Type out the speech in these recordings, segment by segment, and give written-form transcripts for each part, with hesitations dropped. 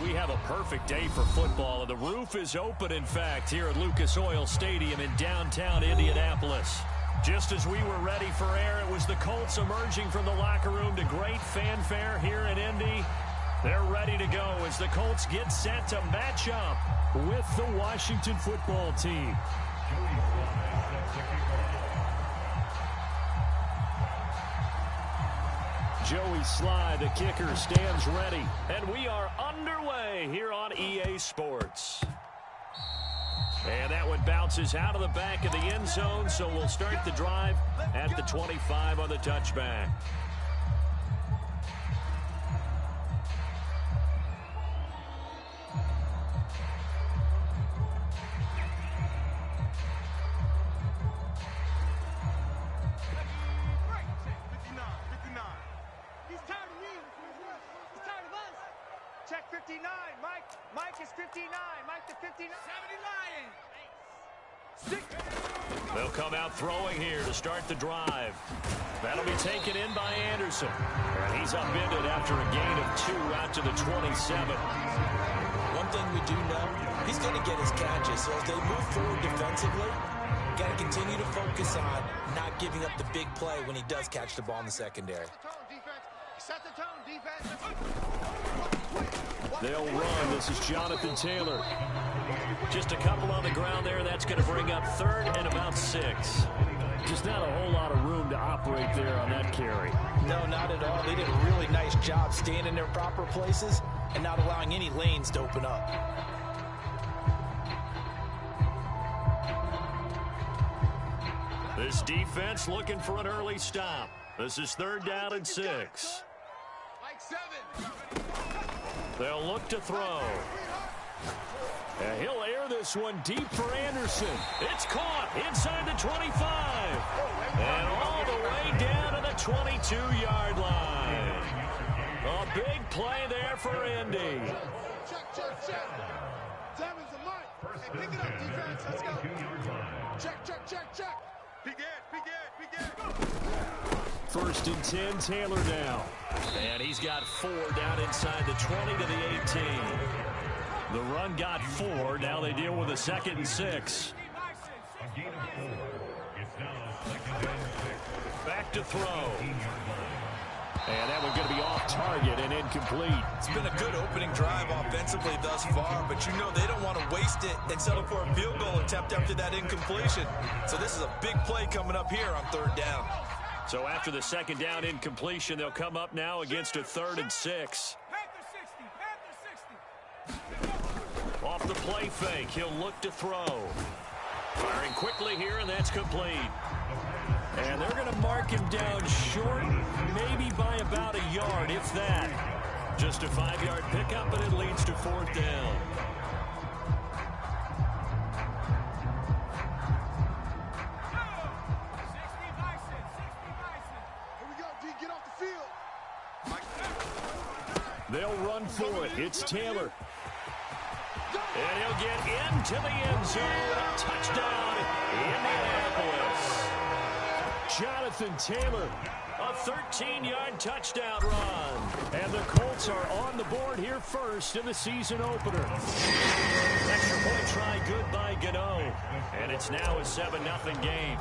We have a perfect day for football, and the roof is open, in fact, here at Lucas Oil Stadium in downtown Indianapolis. Just as we were ready for air, it was the Colts emerging from the locker room to great fanfare here in Indy. They're ready to go as the Colts get set to match up with the Washington football team. Joey Sly, the kicker, stands ready. And we are underway here on EA Sports. And that one bounces out of the back of the end zone, so we'll start the drive at the 25 on the touchback. Check 59. Mike is 59. Mike to 59. 70 Lions. They'll come out throwing here to start the drive. That'll be taken in by Anderson. And he's upended after a gain of 2 out to the 27. One thing we do know, he's going to get his catches. So as they move forward defensively, got to continue to focus on not giving up the big play when he does catch the ball in the secondary. Set the tone, defense. They'll run. This is Jonathan Taylor. Just a couple on the ground there. That's going to bring up 3rd and about 6. Just not a whole lot of room to operate there on that carry. No, not at all. They did a really nice job staying in their proper places and not allowing any lanes to open up. This defense looking for an early stop. This is 3rd down and 6. They'll look to throw. And he'll air this one deep for Anderson. It's caught inside the 25. And all the way down to the 22-yard line. A big play there for Indy. Check. Devin's a Mike. Hey, pick it up, defense. Let's go. Check. Begin. 1st and 10, Taylor now. And he's got 4 down inside the 20 to the 18. The run got 4. Now they deal with a 2nd and 6. Back to throw. And that one's going to be off target and incomplete. It's been a good opening drive offensively thus far, but you know they don't want to waste it and settle for a field goal attempt after that incompletion. So this is a big play coming up here on 3rd down. So after the 2nd down incompletion, they'll come up now against a 3rd and 6. Off the play fake, he'll look to throw. Firing quickly here, and that's complete. And they're going to mark him down short, maybe by about a yard, if that. Just a 5-yard pickup, and it leads to 4th down. They'll run for it. It's Taylor. And he'll get into the end zone. Touchdown, Indianapolis. Jonathan Taylor, a 13-yard touchdown run. And the Colts are on the board here first in the season opener. Extra point try good by Gano. And it's now a 7-0 game.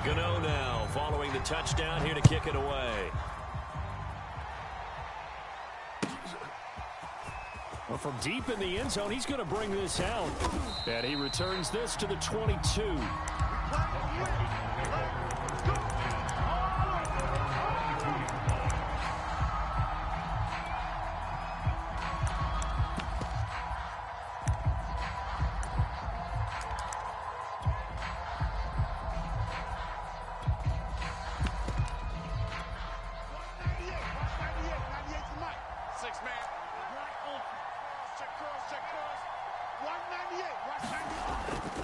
Gano now following the touchdown here to kick it away. Well, from deep in the end zone, he's going to bring this out. And he returns this to the 22.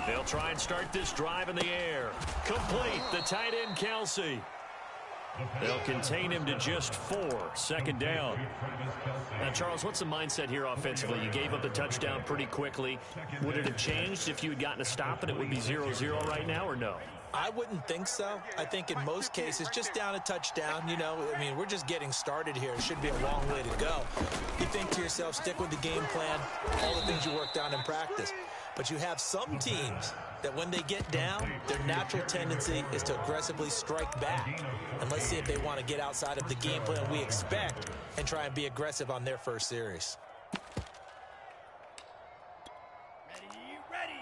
They'll try and start this drive in the air. Complete, the tight end Kelsey. They'll contain him to just 4. Second down. Now, Charles, what's the mindset here offensively? You gave up the touchdown pretty quickly. Would it have changed if you had gotten a stop and it would be 0-0 right now, or no? I wouldn't think so. I think in most cases, just down a touchdown, you know, I mean, we're just getting started here. It should be a long way to go. You think to yourself, stick with the game plan, all the things you worked on in practice. But you have some teams that when they get down, their natural tendency is to aggressively strike back. And let's see if they want to get outside of the game plan we expect and try and be aggressive on their first series. Ready.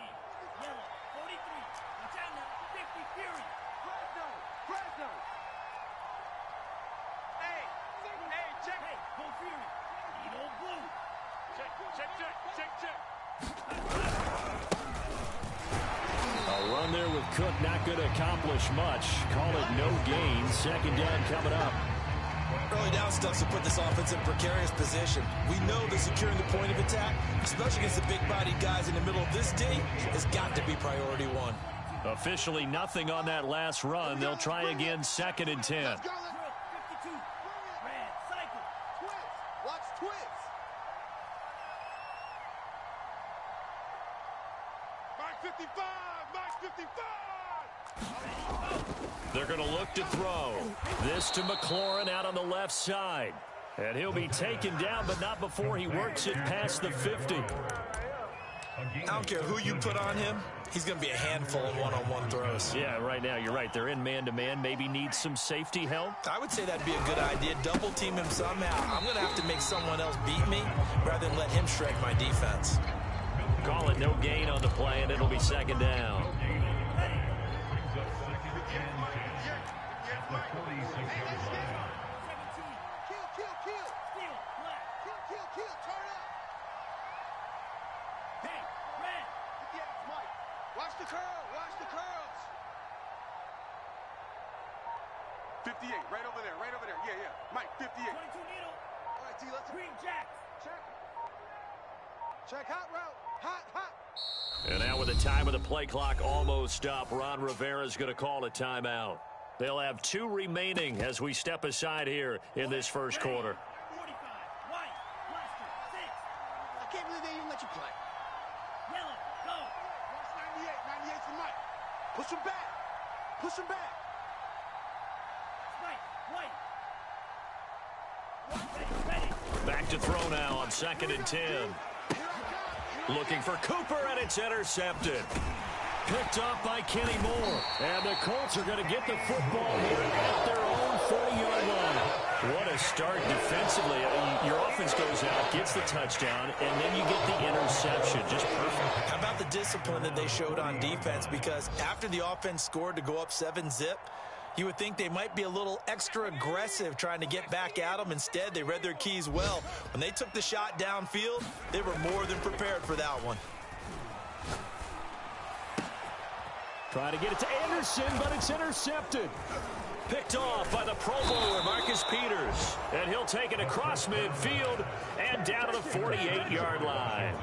Yellow, 43. Watch out now. 50 Fury. Fresno. Hey, check. Hey, go Fury. Need old blue. Check. A run there with Cook not going to accomplish much. Call it no gain. Second down coming up. Early down stuff to put this offense in a precarious position. We know that securing the point of attack, especially against the big-bodied guys in the middle of this D, has got to be priority one. Officially nothing on that last run. They'll try again, second and 10. Let's go. 52. Red, cycle. Twist. Watch twist. Mike 55. They're going to look to throw. This to McLaurin out on the left side. And he'll be taken down, but not before he works it past the 50. I don't care who you put on him. He's going to be a handful of one-on-one throws. Yeah, right now, you're right. They're in man-to-man. Maybe needs some safety help. I would say that'd be a good idea. Double team him somehow. I'm going to have to make someone else beat me rather than let him shred my defense. Call it no gain on the play, and it'll be second down. Watch the curls. 58, right over there. Yeah. Mike, 58. 22 needle. All right, T, let's Green Jacks. Check hot route. Hot. And now with the time of the play clock almost up, Ron Rivera's going to call a timeout. They'll have 2 remaining as we step aside here in this first quarter. 45. White. Blaster. 6. I can't believe they even let you play. Yellow. Go. Watch 98 for Mike. Push him back. White. Ready. Back to throw now on second and 10. Looking for Cooper, and it's intercepted. Picked off by Kenny Moore. And the Colts are going to get the football here at their own 40-yard line. What a start defensively. Your offense goes out, gets the touchdown, and then you get the interception. Just perfect. How about the discipline that they showed on defense? Because after the offense scored to go up 7-zip, you would think they might be a little extra aggressive trying to get back at them. Instead, they read their keys well. When they took the shot downfield, they were more than prepared for that one. Trying to get it to Anderson, but it's intercepted. Picked off by the Pro Bowler, Marcus Peters. And he'll take it across midfield and down to the 48-yard line.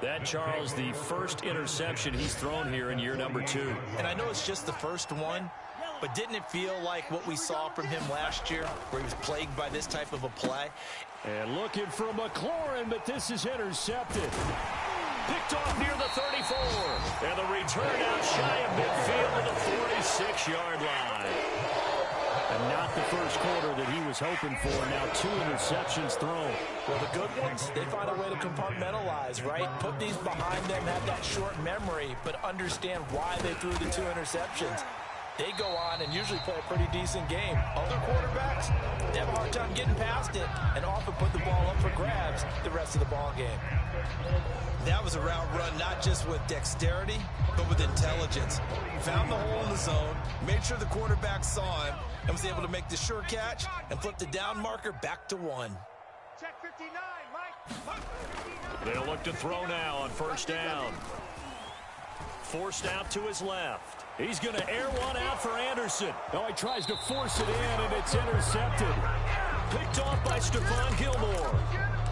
That, Charles, the first interception he's thrown here in year number 2. And I know it's just the first one, but didn't it feel like what we saw from him last year, where he was plagued by this type of a play? And looking for McLaurin, but this is intercepted. Picked off near the 34. And the return out shy of midfield to the 46-yard line. And not the first quarter that he was hoping for. Now 2 interceptions thrown. Well, the good ones, they find a way to compartmentalize, right? Put these behind them, have that short memory, but understand why they threw the 2 interceptions. They go on and usually play a pretty decent game. Other quarterbacks, they have a hard time getting past it and often put the ball up for grabs the rest of the ball game. That was a route run not just with dexterity, but with intelligence. Found the hole in the zone, made sure the quarterback saw him, and was able to make the sure catch and flip the down marker back to 1. Check 59, Mike. They'll look to throw now on first down. Forced out to his left. He's going to air one out for Anderson. Oh, he tries to force it in, and it's intercepted. Picked off by Stephon Gilmore.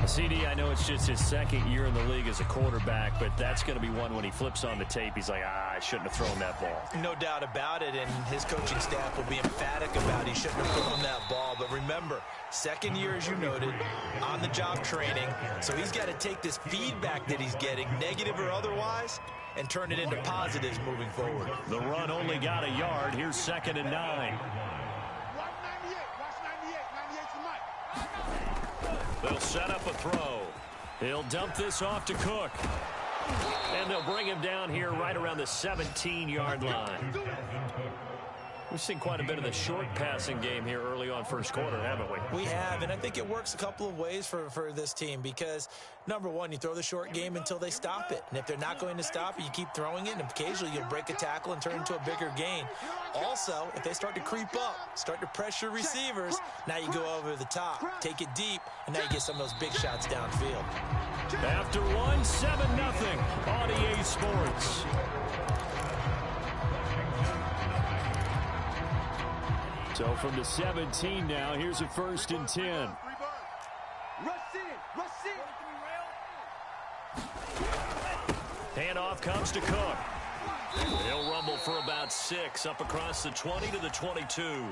CD, I know it's just his second year in the league as a quarterback, but that's going to be one when he flips on the tape, he's like, I shouldn't have thrown that ball. No doubt about it, and his coaching staff will be emphatic about he shouldn't have thrown that ball. But remember, second year, as you noted, on-the-job training, so he's got to take this feedback that he's getting, negative or otherwise, and turn it into positives moving forward. The run only got a yard. Here's 2nd and 9. Watch 98. Watch 98. 98's the mic. They'll set up a throw. He'll dump this off to Cook. And they'll bring him down here right around the 17-yard line. We've seen quite a bit of the short passing game here early on first quarter, haven't we? We have, and I think it works a couple of ways for this team because, number one, you throw the short game until they stop it. And if they're not going to stop it, you keep throwing it, and occasionally you'll break a tackle and turn into a bigger gain. Also, if they start to creep up, start to pressure receivers, now you go over the top, take it deep, and now you get some of those big shots downfield. After one, 7-0 on EA Sports. So from the 17 now, here's a 1st and 10. Rush in. Rush in. Handoff comes to Cook. He'll rumble for about 6 up across the 20 to the 22.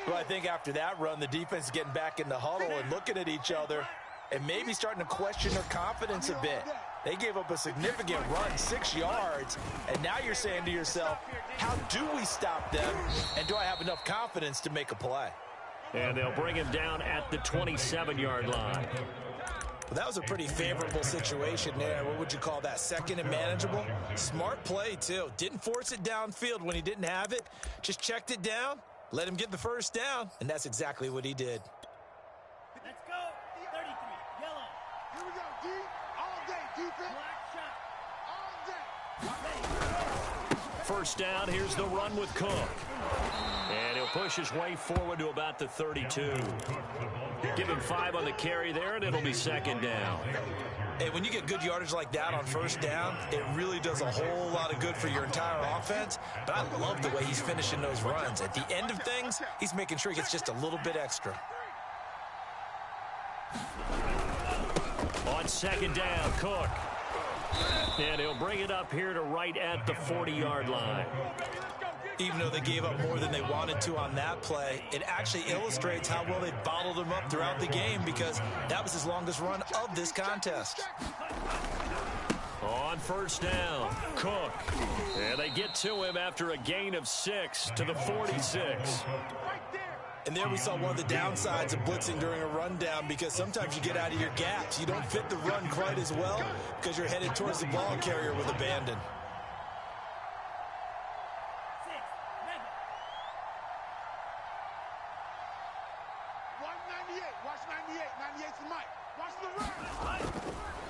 Well, I think after that run, the defense is getting back in the huddle and looking at each other and maybe starting to question their confidence a bit. They gave up a significant run, 6 yards, and now you're saying to yourself, how do we stop them, and do I have enough confidence to make a play? And they'll bring him down at the 27-yard line. Well, that was a pretty favorable situation there. What would you call that, 2nd and manageable? Smart play, too. Didn't force it downfield when he didn't have it. Just checked it down, let him get the first down, and that's exactly what he did. Let's go. 33. Yellow. Here we go, D. All day, defense. Black shot. All day. First down, here's the run with Cook. And he'll push his way forward to about the 32. Give him 5 on the carry there, and it'll be 2nd down. Hey, when you get good yardage like that on first down, it really does a whole lot of good for your entire offense. But I love the way he's finishing those runs. At the end of things, he's making sure he gets just a little bit extra. On 2nd down, Cook. And he'll bring it up here to right at the 40-yard line. Even though they gave up more than they wanted to on that play, it actually illustrates how well they bottled him up throughout the game because that was his longest run of this contest. On first down, Cook. And they get to him after a gain of 6 to the 46. And there we saw one of the downsides of blitzing during a rundown because sometimes you get out of your gaps. You don't fit the run quite as well because you're headed towards the ball carrier with abandon.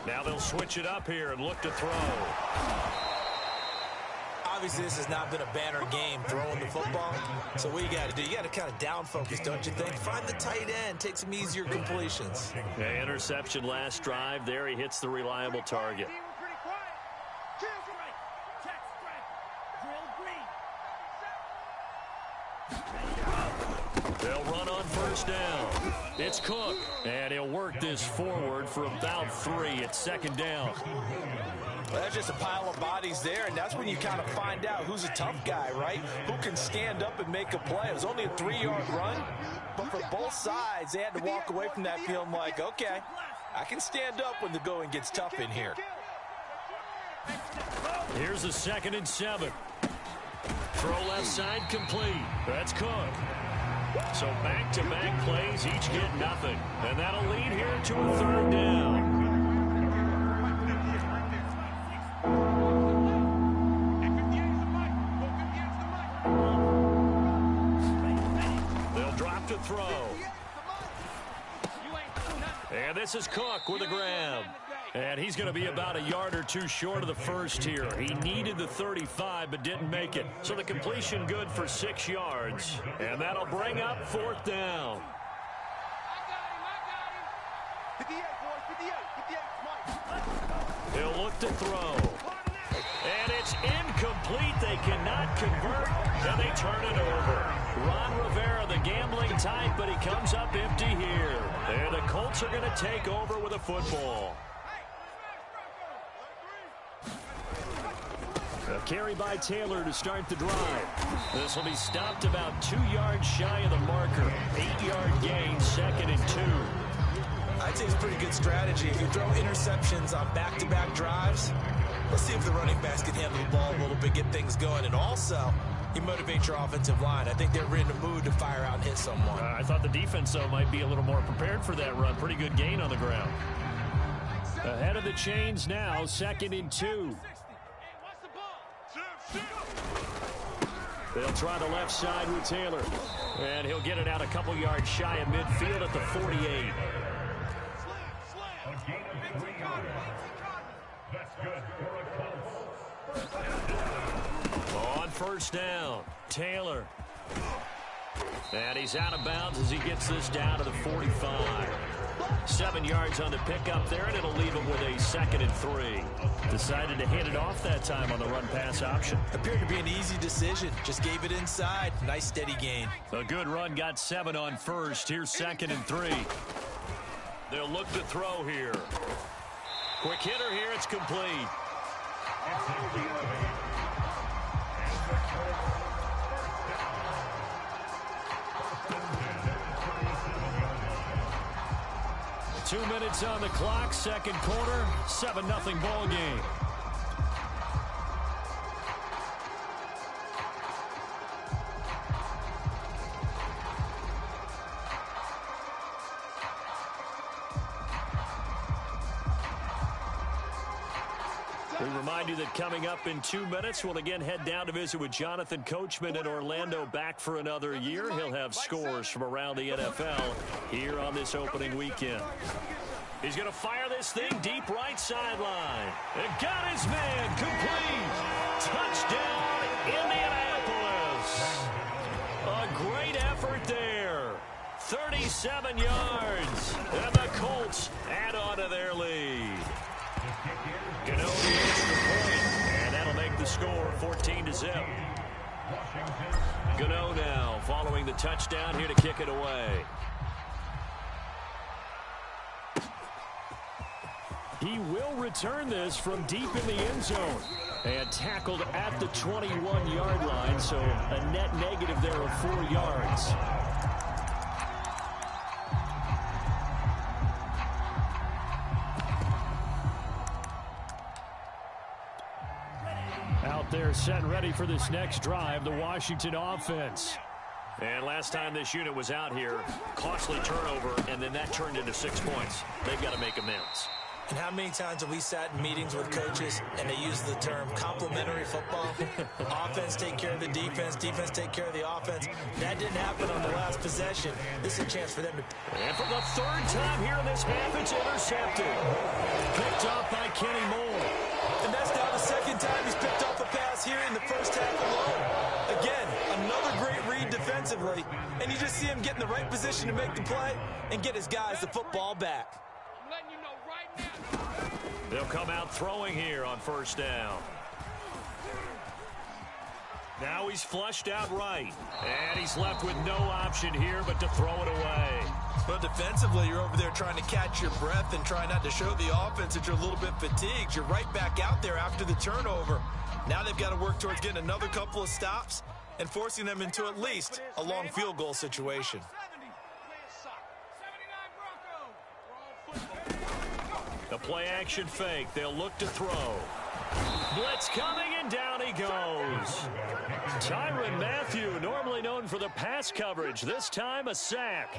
Now they'll switch it up here and look to throw. Obviously, this has not been a banner game throwing the football. So what you got to do, you got to kind of down focus, don't you think? Find the tight end, take some easier completions. Yeah, interception last drive. There he hits the reliable target. They'll run on first down. It's Cook, and he'll work this forward for about 3 at 2nd down. Well, that's just a pile of bodies there, and that's when you kind of find out who's a tough guy, right? Who can stand up and make a play. It was only a 3-yard run, but for both sides, they had to walk away from that feeling like, okay, I can stand up when the going gets tough in here. Here's a 2nd and 7. Throw left side complete. That's Cook. So back-to-back plays, each get nothing. And that'll lead here to a 3rd down. They'll drop to throw. And this is Cook with a grab. And he's going to be about a yard or 2 short of the first here. He needed the 35 but didn't make it. So the completion good for 6 yards. And that'll bring up 4th down. I got him. 58, boys. 58. He'll look to throw. And it's incomplete. They cannot convert, and they turn it over. Ron Rivera, the gambling type, but he comes up empty here. And the Colts are going to take over with a football. A carry by Taylor to start the drive. This will be stopped about 2 yards shy of the marker. 8-yard gain, 2nd and 2. I'd say it's a pretty good strategy. If you throw interceptions on back-to-back drives, let's see if the running backs can handle the ball a little bit, get things going, and also you motivate your offensive line. I think they're in the mood to fire out and hit someone. I thought the defense, though, might be a little more prepared for that run. Pretty good gain on the ground. Ahead of the chains now, 2nd and 2. They'll try the left side with Taylor. And he'll get it out a couple yards shy of midfield at the 48. On first down, Taylor. And he's out of bounds as he gets this down to the 45. 7 yards on the pickup there, and it'll leave him with a 2nd and 3. Decided to hand it off that time on the run-pass option. Appeared to be an easy decision. Just gave it inside. Nice steady gain. A good run, got 7 on first. Here's 2nd and 3. They'll look to throw here. Quick hitter here, it's complete. 2 minutes on the clock, second quarter, 7-0 ball game. We remind you that coming up in 2 minutes, we'll again head down to visit with Jonathan Coachman in Orlando, back for another year. He'll have scores from around the NFL here on this opening weekend. He's going to fire this thing deep right sideline. And got his man complete. Touchdown, Indianapolis. A great effort there. 37 yards. And the Colts add on to their lead. Gano gets the point, and that'll make the score 14-0. Gano now following the touchdown here to kick it away. He will return this from deep in the end zone and tackled at the 21-yard line, so a net negative there of 4 yards. Out there set and ready for this next drive, the Washington offense. And last time this unit was out here, costly turnover, and then that turned into 6 points. They've got to make amends. And how many times have we sat in meetings with coaches and they use the term complementary football? Offense take care of the defense, defense take care of the offense. That didn't happen on the last possession. This is a chance for them to... And for the third time here in this half, it's intercepted. Picked off by Kenny Moore. And that's now the second time he's picked off a pass here in the first half alone. Again, another great read defensively. And you just see him get in the right position to make the play and get his guys the football back. I'm letting you know right now. They'll come out throwing here on first down. Now he's flushed out right. And he's left with no option here but to throw it away. But defensively, you're over there trying to catch your breath and try not to show the offense that you're a little bit fatigued. You're right back out there after the turnover. Now they've got to work towards getting another couple of stops and forcing them into at least a long field goal situation. The play-action fake. They'll look to throw. Blitz coming, and down he goes. Tyrann Mathieu, normally known for the pass coverage, this time a sack.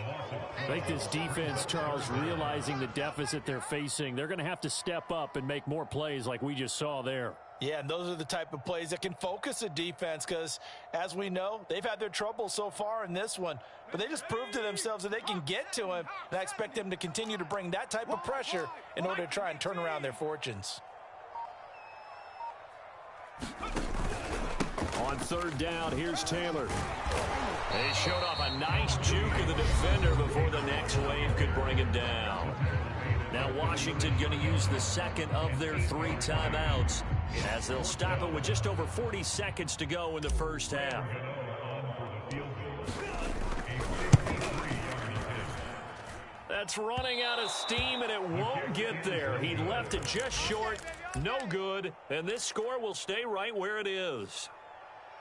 I think this defense, Charles, realizing the deficit they're facing, they're going to have to step up and make more plays like we just saw there. Yeah, and those are the type of plays that can focus a defense because, as we know, they've had their trouble so far in this one. But they just proved to themselves that they can get to him, and I expect them to continue to bring that type of pressure in order to try and turn around their fortunes. On third down, here's Taylor. They showed off a nice juke of the defender before the next wave could bring him down. Now Washington going to use the second of their 3 timeouts as they'll stop it with just over 40 seconds to go in the first half. It's running out of steam, and it won't get there. He left it just short, no good, and this score will stay right where it is.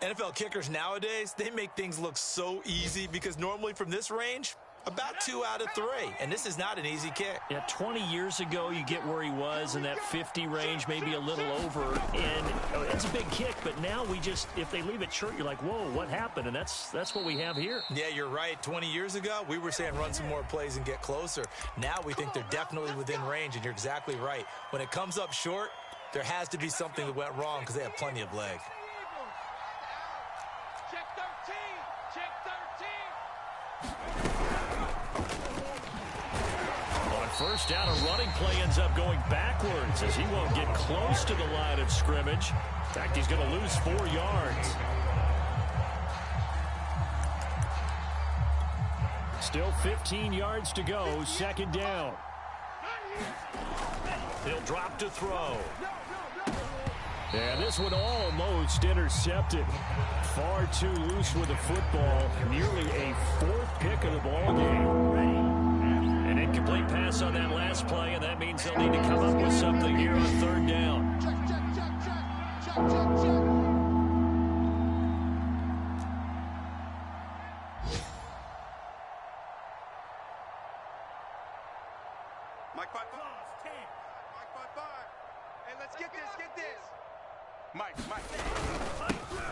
NFL kickers nowadays, they make things look so easy because normally from this range, about 2 out of 3, and this is not an easy kick. Yeah, 20 years ago, you get where he was in that 50 range, maybe a little over, and it's a big kick, but now we just, if they leave it short, you're like, whoa, what happened? And that's what we have here. Yeah, you're right. 20 years ago, we were saying run some more plays and get closer. Now we think they're definitely within range, and you're exactly right. When it comes up short, there has to be something that went wrong because they have plenty of leg. Check 13. Check 13. On first down, a running play ends up going backwards as he won't get close to the line of scrimmage. In fact, he's going to lose 4 yards. Still 15 yards to go, second down. He'll drop to throw. And this one almost intercepted. Far too loose with the football. Nearly a 4th pick of the ball game. An incomplete pass on that last play, and that means they'll need to come up with something here on third down. Check. Mike 5-5. Mike 5-5. Hey, let's get this. Mike.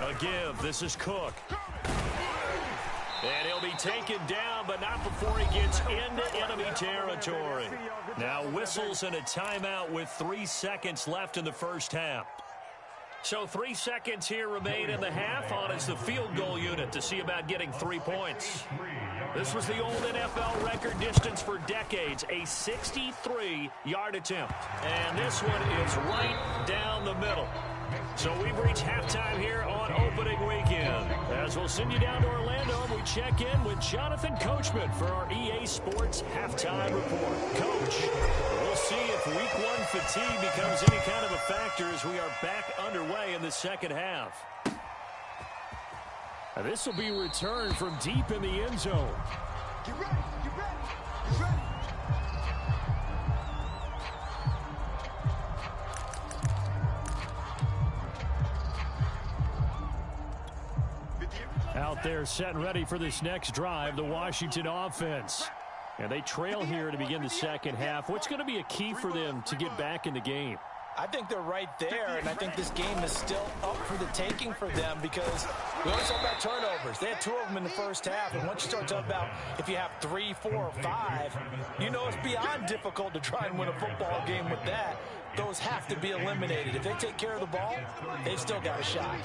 A give. This is Cook. And he'll be taken down, but not before he gets into enemy territory. Now whistles and a timeout with 3 seconds left in the first half. So 3 seconds here remain in the half on as the field goal unit to see about getting 3 points. This was the old NFL record distance for decades, a 63-yard attempt. And this one is right down the middle. So we've reached halftime here on opening weekend. As we'll send you down to Orlando, we check in with Jonathan Coachman for our EA Sports Halftime Report. Coach, we'll see if Week 1 fatigue becomes any kind of a factor as we are back underway in the second half. Now, this will be returned from deep in the end zone. Get ready. Out there set and ready for this next drive, the Washington offense. And they trail here to begin the second half. What's going to be a key for them to get back in the game? I think they're right there, and I think this game is still up for the taking for them because we always talk about turnovers. They had 2 of them in the first half, and once you start talking about if you have 3, 4, or 5, you know it's beyond difficult to try and win a football game with that. Those have to be eliminated. If they take care of the ball, they've still got a shot.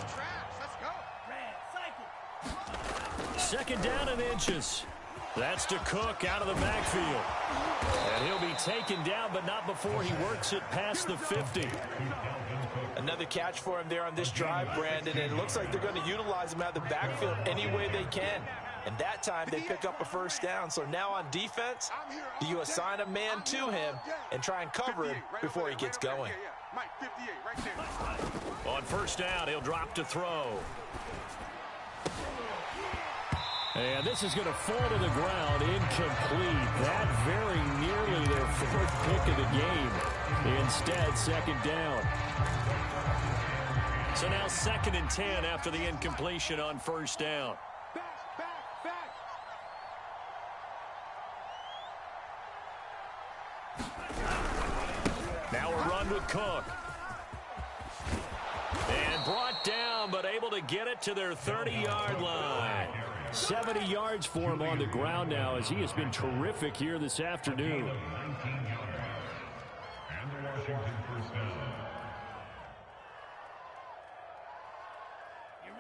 Second down and inches. That's to Cook out of the backfield. And he'll be taken down, but not before he works it past the 50. Another catch for him there on this drive, Brandon, and it looks like they're going to utilize him out of the backfield any way they can. And that time they pick up a first down. So now on defense, do you assign a man to him and try and cover him before he gets going? Mike 58 right there. On first down, he'll drop to throw. And this is going to fall to the ground, incomplete. That very nearly their 4th pick of the game. Instead, second down. So now 2nd and 10 after the incompletion on first down. Back. Now a run with Cook. And brought down, but able to get it to their 30-yard line. 70 yards for him on the ground now as he has been terrific here this afternoon.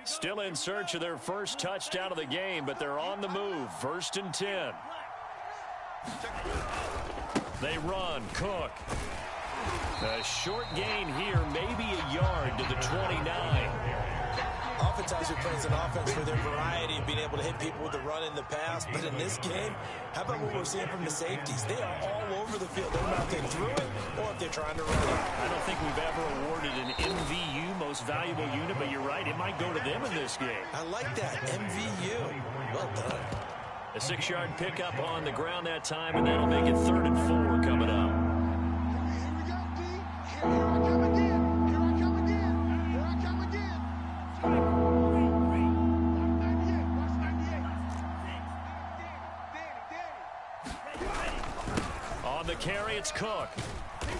Still in search of their first touchdown of the game, but they're on the move. 1st and 10. They run. Cook. A short gain here, maybe a yard to the 29. Oftentimes we praise an offense for their variety of being able to hit people with the run in the pass, but in this game, how about what we're seeing from the safeties? They are all over the field. They're not if they threw it or if they're trying to run it. I don't think we've ever awarded an MVU, most valuable unit, but you're right, it might go to them in this game. I like that, MVU. Well done. A 6-yard pickup on the ground that time, and that'll make it 3rd and 4 coming up. Here we go, D. Here I come again. Here I come again. Here I come again. Watch 98. On the carry, it's Cook.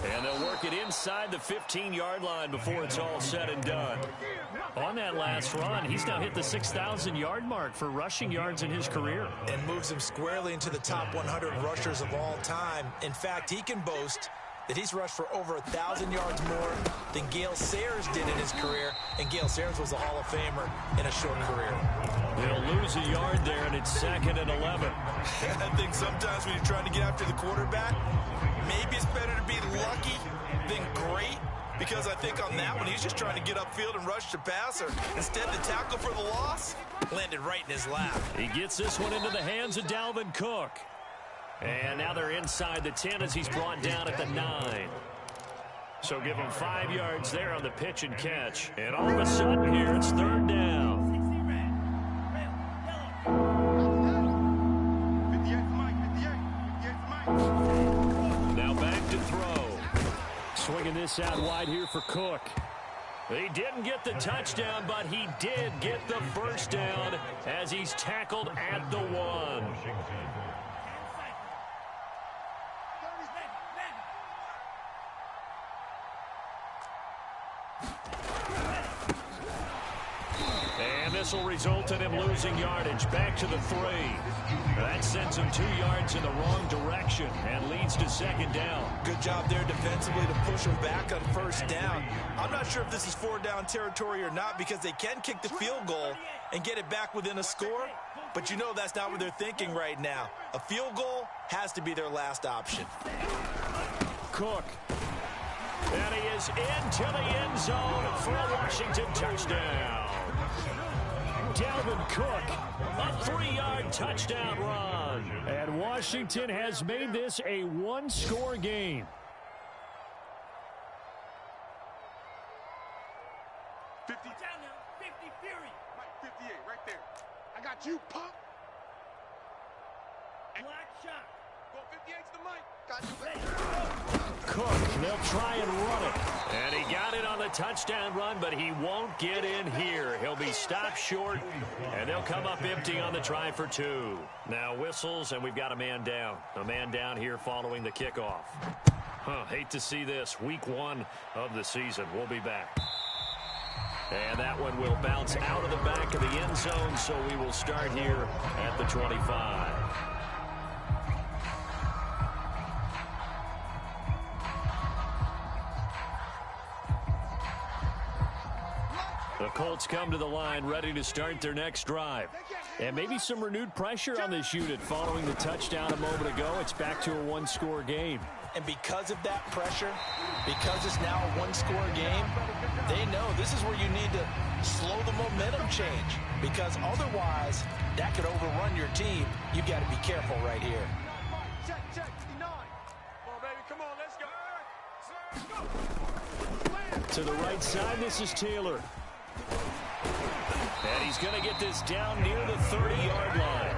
And they'll work it inside the 15-yard line before it's all said and done. On that last run, he's now hit the 6,000-yard mark for rushing yards in his career. And moves him squarely into the top 100 rushers of all time. In fact, he can boast that he's rushed for over 1,000 yards more than Gale Sayers did in his career. And Gale Sayers was a Hall of Famer in a short career. They'll lose a yard there, and it's 2nd and 11. I think sometimes when you're trying to get after the quarterback, maybe it's better to be lucky than great, because I think on that one, he's just trying to get upfield and rush the passer. Instead, the tackle for the loss landed right in his lap. He gets this one into the hands of Dalvin Cook. And now they're inside the 10 as he's brought down at the 9. So give him 5 yards there on the pitch and catch. And all of a sudden here, it's 3rd down. 58 for Mike. 58 for Mike. Now back to throw. Swinging this out wide here for Cook. He didn't get the touchdown, but he did get the first down as he's tackled at the 1. And this will result in him losing yardage. Back to the 3. That sends him 2 yards in the wrong direction and leads to 2nd down. Good job there defensively to push him back on 1st down. I'm not sure if this is 4-down territory or not, because they can kick the field goal and get it back within a score. But you know that's not what they're thinking right now. A field goal has to be their last option. Cook. And he is into the end zone for a Washington touchdown. Dalvin Cook, a 3-yard touchdown run. And Washington has made this a 1-score game. 50. Down now. 50 Fury. Mike, 58 right there. I got you, punk. Black shot. Go 58 to the mic. Got you. Cook, they'll try and run it. And he got it on the touchdown run, but he won't get in here. He'll be stopped short, and they'll come up empty on the try for 2. Now whistles, and we've got a man down. A man down here following the kickoff. Hate to see this. Week 1 of the season. We'll be back. And that one will bounce out of the back of the end zone, so we will start here at the 25. The Colts come to the line ready to start their next drive. And maybe some renewed pressure on this unit following the touchdown a moment ago. It's back to a 1-score game. And because of that pressure, because it's now a 1-score game, they know this is where you need to slow the momentum change, because otherwise that could overrun your team. You got to be careful right here. Check, 59. Come on, baby. Come on, let's go. To the right side, this is Taylor. And he's going to get this down near the 30-yard line.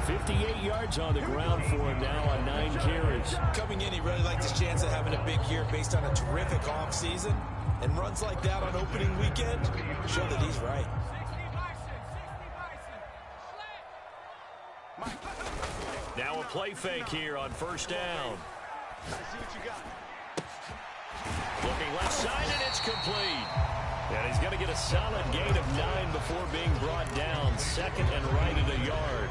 58 yards on the ground for him now on 9 carries. Coming in, he really liked his chance of having a big year based on a terrific offseason. And runs like that on opening weekend show that he's right. Now a play fake here on 1st down. Looking left side, and it's complete. And he's going to get a solid gain of 9 before being brought down. 2nd and right at a yard.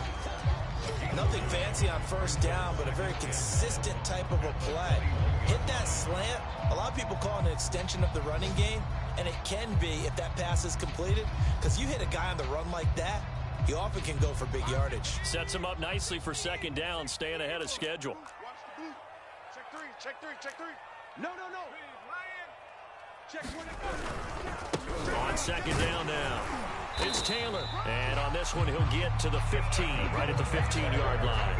Nothing fancy on 1st down, but a very consistent type of a play. Hit that slant. A lot of people call it an extension of the running game, and it can be if that pass is completed, because you hit a guy on the run like that, he often can go for big yardage. Sets him up nicely for 2nd down, staying ahead of schedule. Watch the blue. Check 3, check 3, check 3. No. Check 1. On 2nd down now, it's Taylor. And on this one, he'll get to the 15, right at the 15-yard line.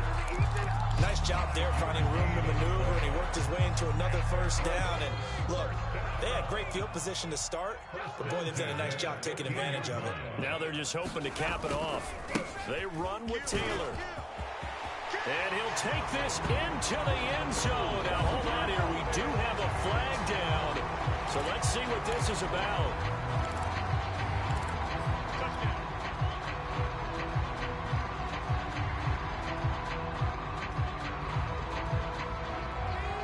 Nice job there finding room to maneuver, and he worked his way into another 1st down. And look, they had great field position to start, but boy, they've done a nice job taking advantage of it. Now they're just hoping to cap it off. They run with Taylor. And he'll take this into the end zone. Now, hold on here. We do have a flag down. So let's see what this is about.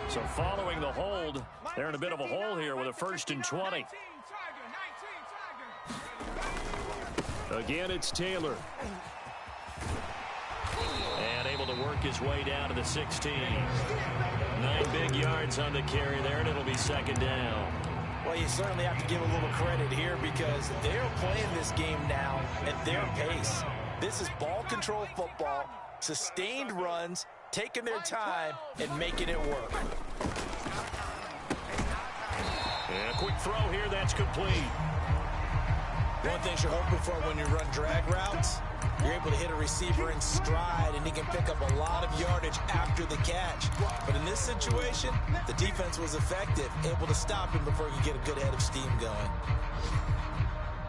So following the hold, they're in a bit of a hole here with a 1st and 20. Again, it's Taylor. And able to work his way down to the 16. 9 big yards on the carry there, and it'll be 2nd down. Well, you certainly have to give a little credit here because they're playing this game now at their pace. This is ball control football, sustained runs, taking their time and making it work. And a quick throw here, that's complete. One thing you're hoping for when you run drag routes, you're able to hit a receiver in stride and he can pick up a lot of yardage after the catch. But in this situation, the defense was effective, able to stop him before he could get a good head of steam going.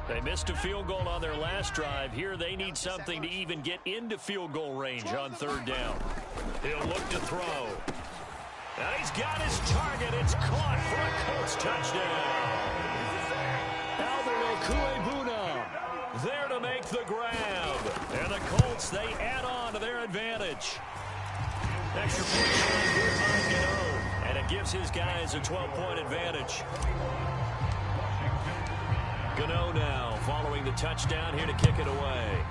They missed a field goal on their last drive. Here they need something to even get into field goal range on 3rd down. He'll look to throw. And he's got his target. It's caught for a Colts touchdown. Okuebuna there to make the grab. And the Colts, they add on to their advantage. Extra point, and it gives his guys a 12-point advantage. Gano now following the touchdown here to kick it away.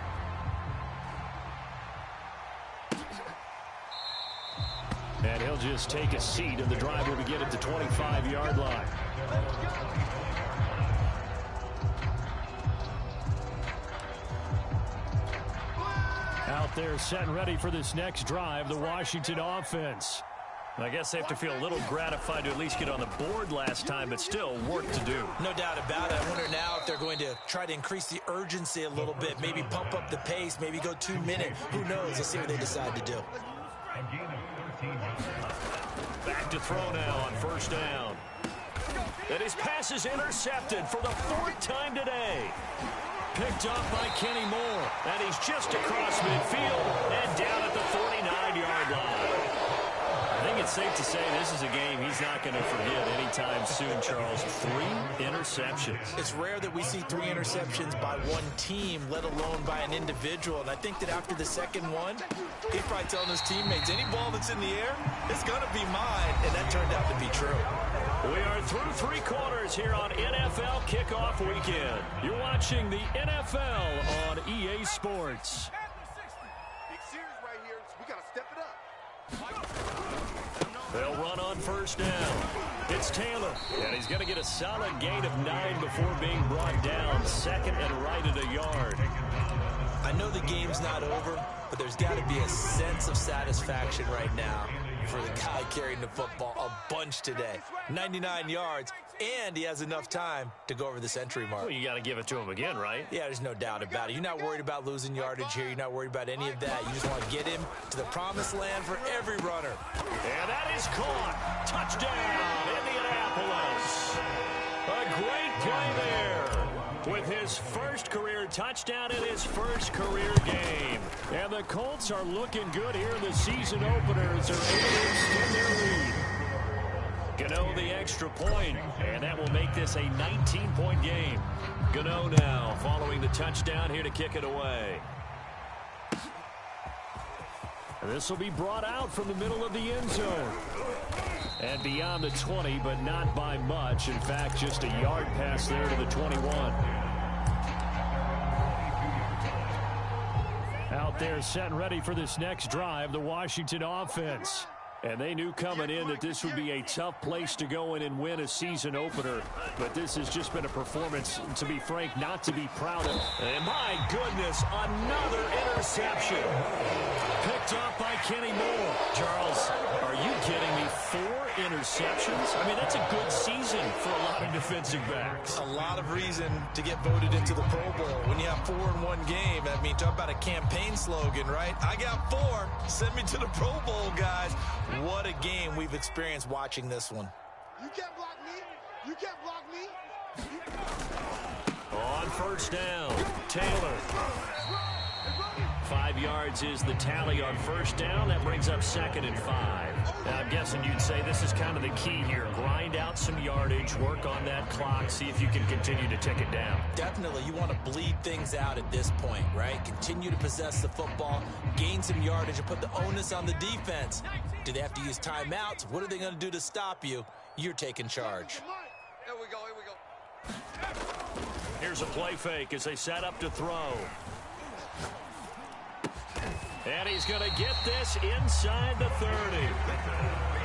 And he'll just take a seat, and the drive will begin at the 25-yard line. Out there set and ready for this next drive, the Washington offense. I guess they have to feel a little gratified to at least get on the board last time, but still work to do. No doubt about it. I wonder now if they're going to try to increase the urgency a little bit, maybe pump up the pace, maybe go 2 minutes. Who knows? Let's see what they decide to do. Back to throw now on 1st down. And his pass is intercepted for the 4th time today. Picked up by Kenny Moore. And he's just across midfield and down at the 49-yard line. I think it's safe to say this is a game he's not going to forget anytime soon, Charles. 3 interceptions. It's rare that we see 3 interceptions by one team, let alone by an individual. And I think that after the second one, he's probably telling his teammates, any ball that's in the air, it's going to be mine. And that turned out to be true. We are through 3 quarters here on NFL Kickoff Weekend. You're watching the NFL on EA Sports. Big series right here, so we got to step it up. They'll run on 1st down. It's Taylor, and he's going to get a solid gain of 9 before being brought down. 2nd and right at a yard. I know the game's not over, but there's got to be a sense of satisfaction right now for the guy carrying the football a bunch today. 99 yards, and he has enough time to go over the century mark. Well, you got to give it to him again, right? Yeah, there's no doubt about it. You're not worried about losing yardage here. You're not worried about any of that. You just want to get him to the promised land for every runner. And that is caught. Touchdown, Indianapolis. A great play there. With his first career touchdown in his first career game. And the Colts are looking good here in the season opener as they're able to extend their lead. Gano the extra point, and that will make this a 19-point game. Gano now following the touchdown here to kick it away. This will be brought out from the middle of the end zone. And beyond the 20, but not by much. In fact, just a yard pass there to the 21. Out there set and ready for this next drive, the Washington offense. And they knew coming in that this would be a tough place to go in and win a season opener. But this has just been a performance, to be frank, not to be proud of. And my goodness, another interception. Picked up by Kenny Moore. Charles, are you kidding me? 4 interceptions? I mean, that's a good season for a lot of defensive backs. A lot of reason to get voted into the Pro Bowl. When you have 4 in one game, I mean, talk about a campaign slogan, right? I got 4. Send me to the Pro Bowl, guys. What a game we've experienced watching this one. You can't block me. You can't block me. On 1st down, Taylor. 5 yards is the tally on first down. That brings up 2nd and 5. Now, I'm guessing you'd say this is kind of the key here. Grind out some yardage, work on that clock, see if you can continue to tick it down. Definitely. You want to bleed things out at this point, right? Continue to possess the football, gain some yardage, and put the onus on the defense. Do they have to use timeouts? What are they going to do to stop you? You're taking charge. Here we go, here we go. Here's a play fake as they set up to throw. And he's going to get this inside the 30.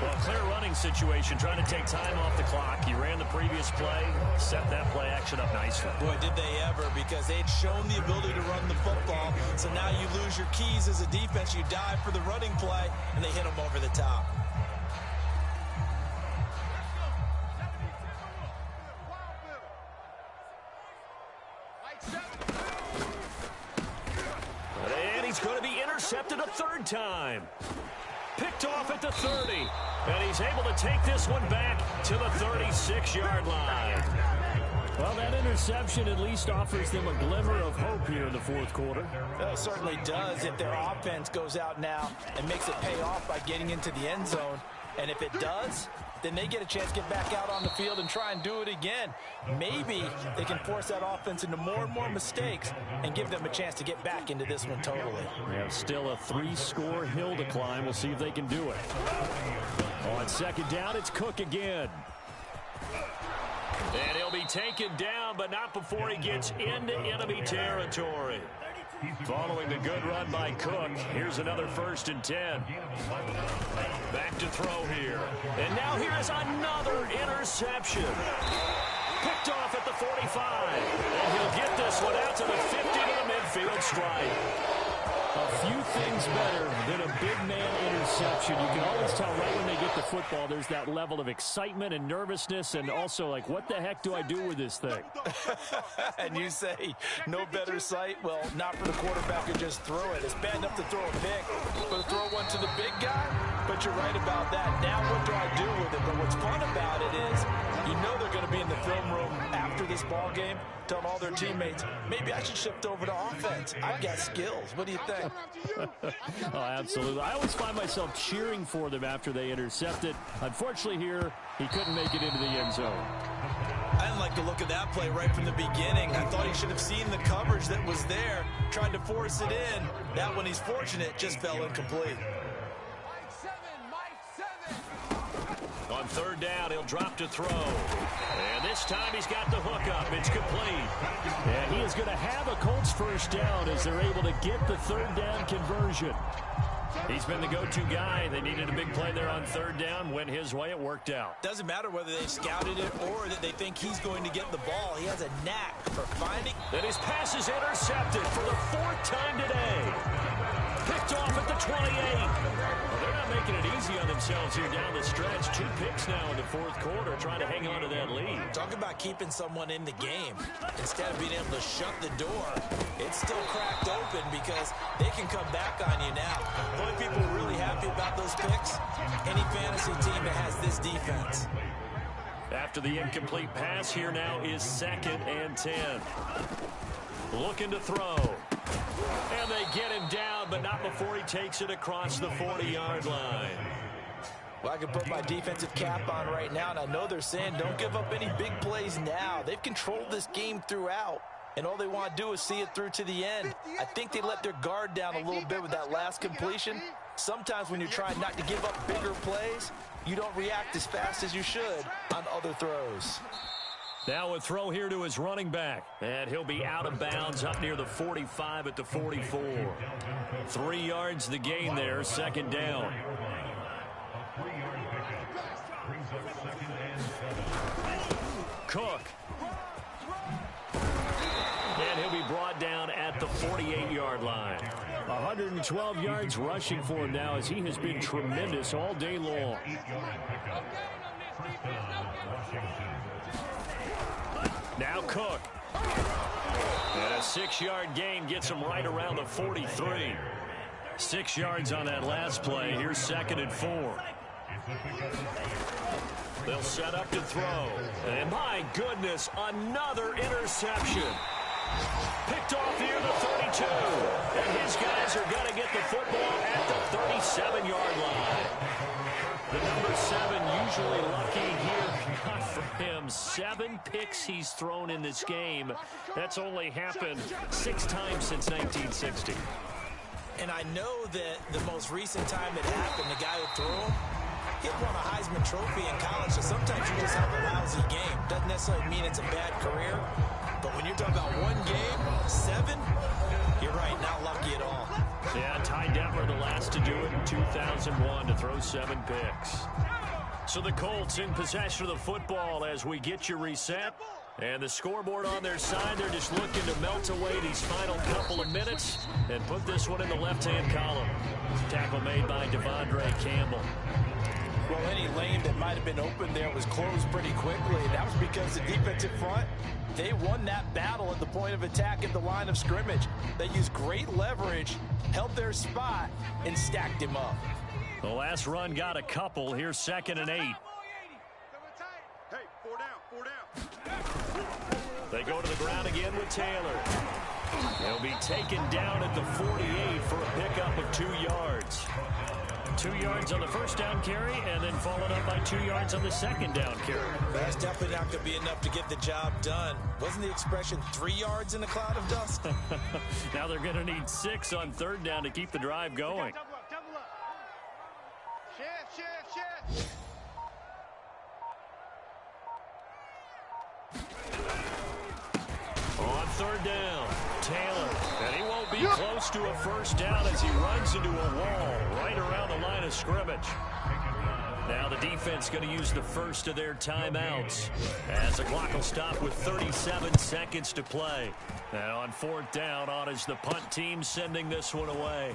Well, clear running situation, trying to take time off the clock. He ran the previous play, set that play action up nicely. Boy, did they ever, because they'd shown the ability to run the football. So now you lose your keys as a defense. You dive for the running play, and they hit him over the top. And he's going to be intercepted a 3rd time. Picked off at the 30. And he's able to take this one back to the 36-yard line. Well, that interception at least offers them a glimmer of hope here in the 4th quarter. Well, it certainly does if their offense goes out now and makes it pay off by getting into the end zone. And if it does, then they get a chance to get back out on the field and try and do it again. Maybe they can force that offense into more and more mistakes and give them a chance to get back into this one totally. Yeah, still a 3-score hill to climb. We'll see if they can do it. On 2nd down, it's Cook again. And he'll be taken down, but not before he gets into enemy territory. Following the good run by Cook, here's another 1st and 10. Back to throw here. And now here is another interception. Picked off at the 45. And he'll get this one out to the 50 to the midfield stripe. A few things better than a big man interception. You can always tell right when they get the football, there's that level of excitement and nervousness, and also like, what the heck do I do with this thing? And you say, no better sight? Well, not for the quarterback to just throw it. It's bad enough to throw a pick, but to throw one to the big guy? But you're right about that. Now what do I do with it? But what's fun about it is, you know they're going to be in the film room after this ball game, telling all their teammates, maybe I should shift over to offense. I've got skills. What do you think? Oh, absolutely. I always find myself cheering for them after they intercept it. Unfortunately here, he couldn't make it into the end zone. I didn't like the look of that play right from the beginning. I thought he should have seen the coverage that was there, tried to force it in. That one, he's fortunate, just fell incomplete. On 3rd down, he'll drop to throw. And this time he's got the hook up. It's complete. And he is going to have a Colts 1st down as they're able to get the 3rd down conversion. He's been the go-to guy. They needed a big play there on 3rd down. Went his way. It worked out. Doesn't matter whether they scouted it or that they think he's going to get the ball. He has a knack for finding. And his pass is intercepted for the 4th time today. Picked off at the 28. Well, they're not making it easy on themselves here down the stretch. 2 picks now in the 4th quarter, trying to hang on to that lead. Talk about keeping someone in the game. Instead of being able to shut the door, it's still cracked open because they can come back on you now. The only people really happy about those picks, any fantasy team that has this defense. After the incomplete pass, here now is 2nd and 10. Looking to throw. And they get him down, but not before he takes it across the 40-yard line. Well, I can put my defensive cap on right now, and I know they're saying don't give up any big plays now. They've controlled this game throughout, and all they want to do is see it through to the end. I think they let their guard down a little bit with that last completion. Sometimes when you're trying not to give up bigger plays, you don't react as fast as you should on other throws. Now a throw here to his running back. And he'll be out of bounds up near the 45 at the 44. 3 yards the gain there, 2nd down. Cook. And he'll be brought down at the 48-yard line. 112 yards rushing for him now as he has been tremendous all day long. Now Cook. And a 6-yard gain gets him right around the 43. 6 yards on that last play. Here's 2nd and 4. They'll set up to throw. And my goodness, another interception. Picked off near the 32. And his guys are unusually lucky here. Not for him. 7 picks he's thrown in this game. That's only happened 6 times since 1960. And I know that the most recent time it happened, the guy who threw him, he had won a Heisman Trophy in college, so sometimes you just have a lousy game. Doesn't necessarily mean it's a bad career, but when you're talking about one game, 7, you're right, not lucky at all. Yeah, Ty Detmer, the last to do it in 2001, to throw 7 picks. So the Colts in possession of the football as we get you reset. And the scoreboard on their side, they're just looking to melt away these final couple of minutes and put this one in the left-hand column. Tackle made by Devondre Campbell. Well, any lane that might have been open there was closed pretty quickly, and that was because the defensive front, they won that battle at the point of attack at the line of scrimmage. They used great leverage, held their spot, and stacked him up. The last run got a couple. Here's 2nd and 8. Hey, 4 down, 4 down. They go to the ground again with Taylor. He'll be taken down at the 48 for a pickup of 2 yards. 2 yards on the first down carry, and then followed up by 2 yards on the second down carry. That's definitely not going to be enough to get the job done. Wasn't the expression 3 yards in a cloud of dust? Now they're going to need 6 on 3rd down to keep the drive going. Double up, double up. Shift. On 3rd down, Taylor. And he won't be close to a first down as he runs into a wall right around the line of scrimmage. Now the defense going to use the first of their timeouts as the clock will stop with 37 seconds to play. Now on 4th down, on is the punt team sending this one away.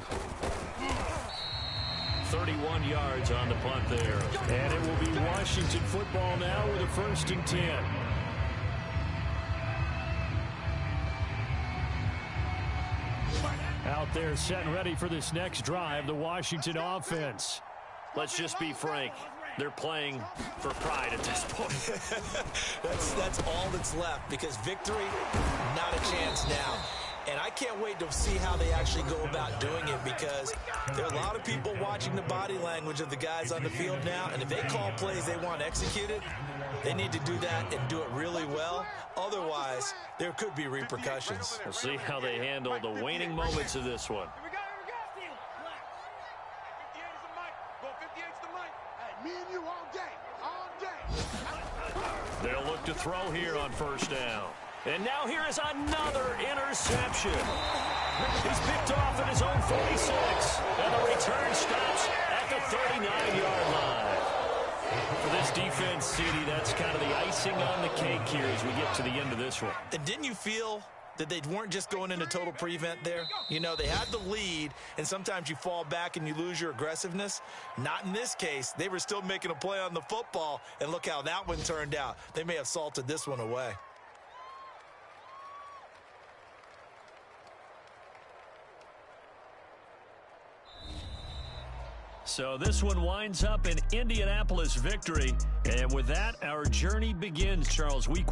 31 yards on the punt there. And it will be Washington football now with a 1st and 10. Out there set and ready for this next drive, the Washington offense. Let's just be frank. They're playing for pride at this point. That's all that's left, because victory, not a chance now. And I can't wait to see how they actually go about doing it, because there are a lot of people watching the body language of the guys on the field now, and if they call plays they want executed, they need to do that and do it really well. Otherwise, there could be repercussions. We'll see how they handle the waning moments of this one. Here we go. 58 is the mic. Go 58's the mic. Hey, me and you all day. They'll look to throw here on 1st down. And now here is another interception. He's picked off at his own 46. And the return stops at the 39-yard line. For this defense, CD, that's kind of the icing on the cake here as we get to the end of this one. And didn't you feel that they weren't just going into total prevent there? You know, they had the lead, and sometimes you fall back and you lose your aggressiveness. Not in this case. They were still making a play on the football, and look how that one turned out. They may have salted this one away. So this one winds up an Indianapolis victory. And with that, our journey begins, Charles. Week